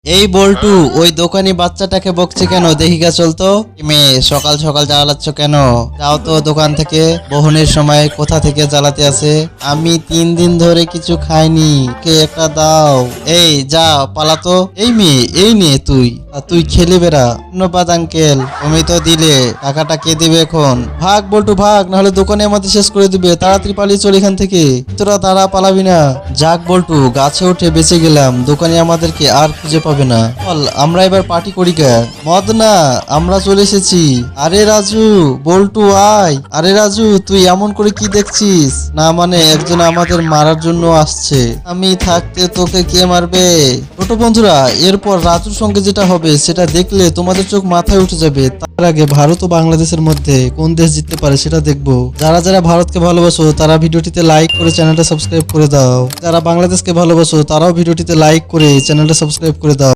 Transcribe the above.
এই বল্টু ওই দোকানি বাচ্চাটাকে বকছে কেন? দেখিকা চলতো। মেয়ে সকাল সকাল জ্বালাচ্ছ কেন? যাও তো দোকান থেকে। বহনের সময় কোথা থেকে জ্বালাতে আছে? আমি 3 দিন ধরে কিছু খাইনি, কে একটা দাও। এই যা পালাতো। এই মেয়ে এই নে তুই, আর তুই খেলে বেড়া। ধন্যবাদ আঙ্কেল, তুমি তো দিলে। টাকাটা কে দিবে এখন? ভাগ বল্টু ভাগ, নাহলে দোকানে আমাদের শেষ করে দিবে। তাড়াতাড়ি পালিয়ে চল এখান থেকে। তোরা তারা পালাবি না। যাক বল্টু, গাছে উঠে বেঁচে গেলাম। দোকানে আমাদেরকে আর খুঁজে পাবে না। চল আমরা এবার পার্টি করি গে। মদ না, আমরা চলে এসেছি। আরে রাজু, বল্টু আয়। আরে রাজু, তুই এমন করে কি দেখছিস? না মানে একজন আমাদের মারার জন্য আসছে। আমি থাকতে তোকে কে মারবে? ছোট বন্ধুরা, এরপর রাজুর সঙ্গে যেটা হবে সেটা দেখলে তোমাদের চোখ মাথায় উঠে যাবে। তার আগে ভারত ও বাংলাদেশের মধ্যে কোন দেশ জিততে পারে সেটা দেখবো। যারা যারা ভারতকে ভালোবাসো তারা ভিডিওটিতে লাইক করে চ্যানেলটা সাবস্ক্রাইব করে দাও। যারা বাংলাদেশকে ভালোবাসো তারাও ভিডিওটিতে লাইক করে চ্যানেলটা সাবস্ক্রাইব করে দাও।